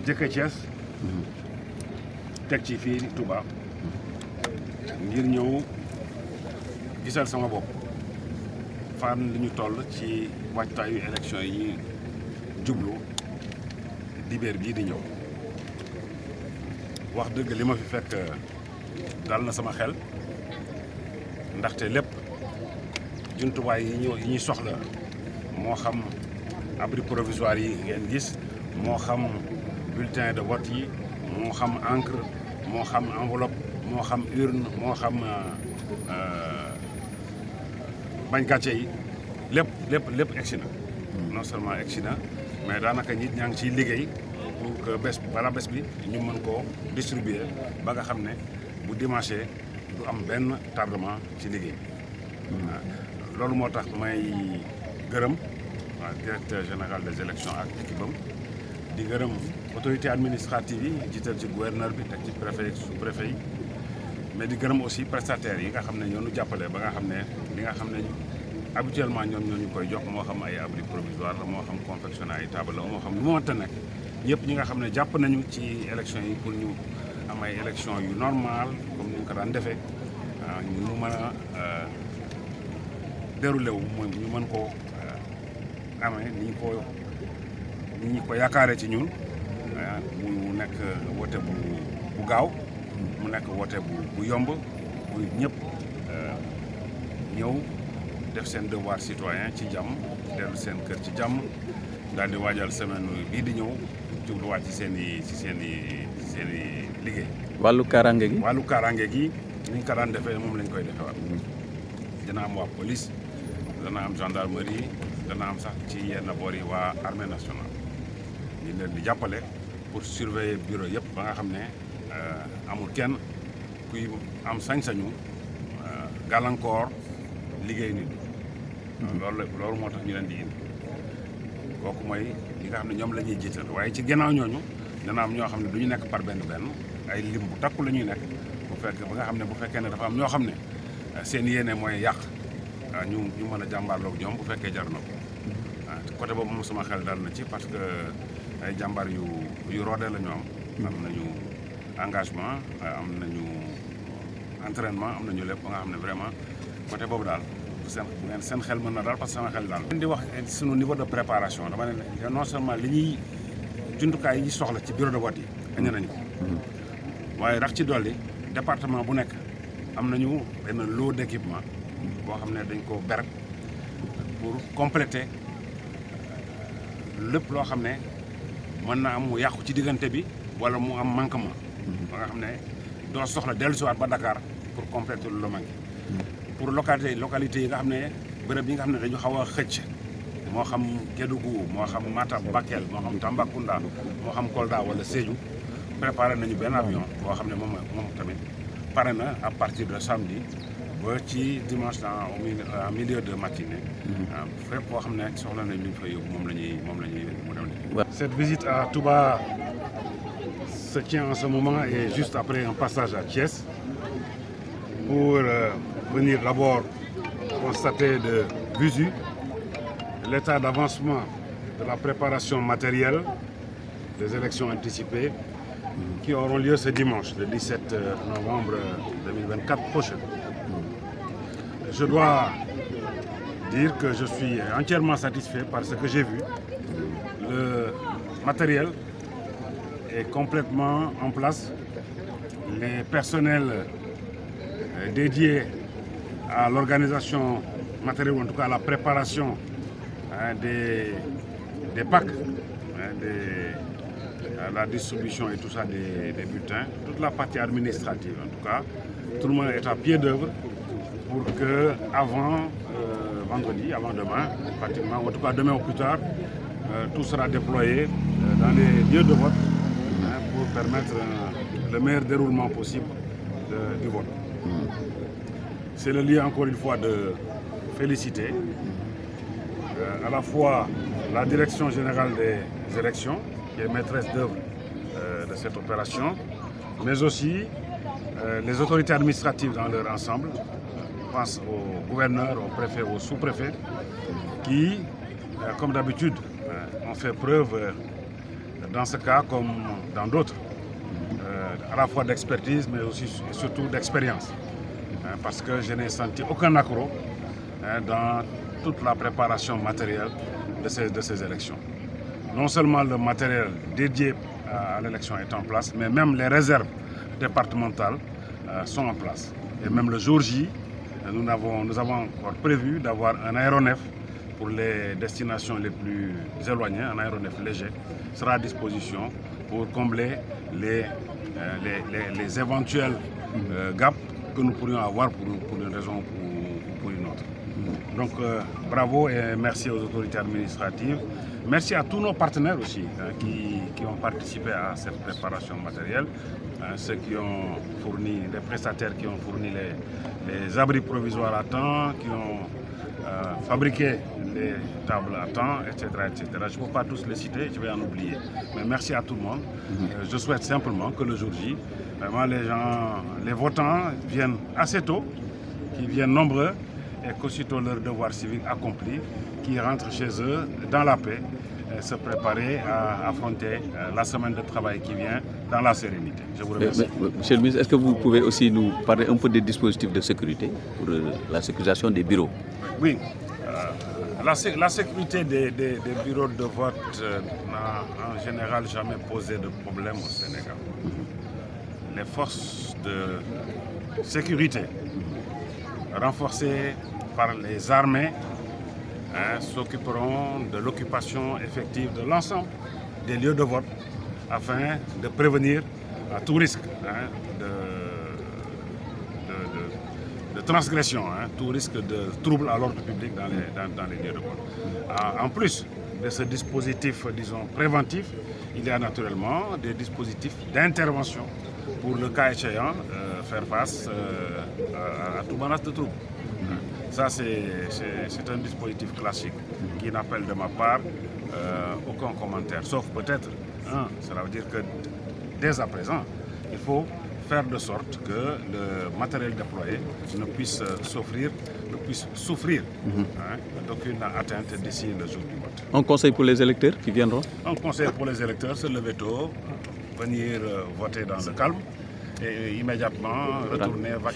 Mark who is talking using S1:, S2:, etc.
S1: jëkke Thiès teg ci fii Touba ngir ñëw gisal sama bopp fan li ñu toll ci waajtaayu élection yi jublu dibéer bii di ñëw. wax dëgg li ma fi fekk dal na sama xel ndaxte lépp jumtuwaay yi ñuy soxla moo xam abri provisoire yi ngeen gis moo xam bulletin de vote yi moo xam encre moo xam enveloppe moo xam urne moo xam bañ gàcce yi lépp egsi na. non seulement egsi na mais daanaka nit ñaa ngi ciy liggéey pour que bala bés bi ñu mën koo distribuer ba nga xam ne bu dimanche du am benn tardement ci liggéey. loolu moo tax may gërëm waa directeur général des élections ak équipe am di gërëm autorité administrative yi jiital ci gouverneur bi teg ci préfet sous-préfet yi mais di gërëm aussi prestataires yi nga xam ne ñoo ñu jàppale ba nga xam ne li nga xam ne habituellement ñoom ñoo ñu koy jox moo xam ay abri provisoire la moo xam confectionné ay table la moo xam lu mu mënta nekk ñëpp ñi nga xam ne jàpp nañu ci élection yi pour ñu am ay élection yu normal comme ni ñu ko daan defee ñu mën a déroulé wu mooy ñu mën koo amee ni ñu ko yaakaaree ci ñun mu nekk woote bu gaaw mu nekk woote bu yomb bu ñëpp ñëw def seen devoir citoyen ci jàmm dellu seen kër ci jàmm daal di waajal semaine bii di ñëw jubluwaat ci seen i liggéey.
S2: wàllu kaaraange gi.
S1: wàllu kaaraange gi ni ñu ko daan defee moom lañ koy defee waat. dina am waa police dana am gendarmerie dana am sax ci yenn boor yi waa armée nationale ñu leen di jàppale pour surveiller bureau yëpp ba nga xam ne amul kenn kuy am sañ-sañu gàllankoor liggéey nit loolu moo tax ñu leen di indi kooku mooy li nga xam ne ñoom la ñuy jiital waaye ci gannaaw ñooñu dana am ñoo xam ne du ñu nekk par benn ay lim bu takku la ñuy nekk bu fekkee ne dafa am ñoo xam ne seen yéene mooy yàq ñu mën a jàmbaarloog ñoom bu fekkee jar na ko côté boobu moom sama xel dal na ci parce que ay jàmbaar yu roodee la ñu am nañu engagement am nañu entraînement am nañu lépp ba nga xam ne vraiment côté boobu daal seen xel mën na daal parce que sama xel daal. di wax sunu niveau de préparation dama ne non seulement li ñuy jumtukaay yi ñuy soxla ci bureau de vote yi. aññe nañu ko. waaye rax ci dolli département bu nekk am nañu benn lot d'équipement boo xam ne dañ ko ber pour compléter lépp loo xam ne mën na am mu yàqu ci diggante bi wala mu am manquement. ba nga xam ne doo soxla dellusiwaat ba Dakar pour compléter lu la manqué. pour localité yi nga xam ne bërëb yi nga xam ne dañu xaw a xëcc moo xam Kédougou moo xam Matam Bakel moo xam Tambacounda moo xam Kolda wala Sédhiou préparé nañu benn avion boo xam ne moom tamit pare na à partir de samedi ba ci dimanche en milieu de matinée. fépp boo xam ne soxla nañ lu ñu fay yóbbu moom la ñuy mu dem. Cette visite à Touba se tient en ce moment et juste après un passage à Thiès pour venir d'abord constater de visu l'état d'avancement de la préparation matérielle des élections anticipées qui auront lieu ce dimanche, le 17 novembre 2024 prochain. Je dois dire que je suis entièrement satisfait par ce que j'ai vu. Le matériel est complètement en place. Les personnels dédiés à l'organisation matérielle, ou en tout cas à la préparation des packs, à la distribution et tout ça des bulletins, toute la partie administrative en tout cas, tout le monde est à pied d'œuvre pour que avant vendredi, avant demain, pratiquement, en tout cas demain ou plus tard, tout sera déployé dans les lieux de vote pour permettre le meilleur déroulement possible du vote. C'est le lieu encore une fois de féliciter à la fois la Direction générale des élections, qui est maîtresse d'œuvre de cette opération, mais aussi les autorités administratives dans leur ensemble. Je pense au gouverneur, au préfet, au sous-préfet, qui, comme d'habitude, ont fait preuve dans ce cas comme dans d'autres, à la fois d'expertise mais aussi et surtout d'expérience. Parce que je n'ai senti aucun accroc dans toute la préparation matérielle de ces élections. Non seulement le matériel dédié à l'élection est en place, mais même les réserves départementales sont en place. Et même le jour J, nous avons encore prévu d'avoir un aéronef pour les destinations les plus éloignées, un aéronef léger, sera à disposition pour combler les éventuels gaps que nous pourrions avoir pour une raison ou pour une autre. Donc bravo et merci aux autorités administratives. Merci à tous nos partenaires aussi qui ont participé à cette préparation matérielle. Ceux qui ont fourni, les prestataires qui ont fourni les abris provisoires à temps, qui ont fabriqué les tables à temps, etc. etc. Je ne peux pas tous les citer, je vais en oublier. Mais merci à tout le monde. Je souhaite simplement que le jour J, vraiment les votants viennent assez tôt, qu'ils viennent nombreux et qu'aussitôt leur devoir civique accompli, qu'ils rentrent chez eux dans la paix et se préparer à affronter la semaine de travail qui vient dans la sérénité. Je vous remercie.
S2: Monsieur le ministre, est-ce que vous pouvez aussi nous parler un peu des dispositifs de sécurité pour la sécurisation des bureaux?
S1: Oui. La sécurité des bureaux de vote n'a en général jamais posé de problème au Sénégal. Les forces de sécurité renforcées par les armées s'occuperont de l'occupation effective de l'ensemble des lieux de vote afin de prévenir tout risque de transgression, tout risque de trouble à l'ordre public dans les lieux de vote. En plus de ce dispositif, disons, préventif, il y a naturellement des dispositifs d'intervention pour le cas échéant faire face à tout menace de trouble. Ça, c'est un dispositif classique qui n'appelle de ma part aucun commentaire, sauf peut-être, cela veut dire que dès à présent, il faut faire de sorte que le matériel déployé ne puisse souffrir d'aucune atteinte d'ici le jour du vote.
S2: Un conseil pour les électeurs qui viendront?
S1: Un conseil pour les électeurs, se lever tôt, venir voter dans le calme et immédiatement retourner vaquer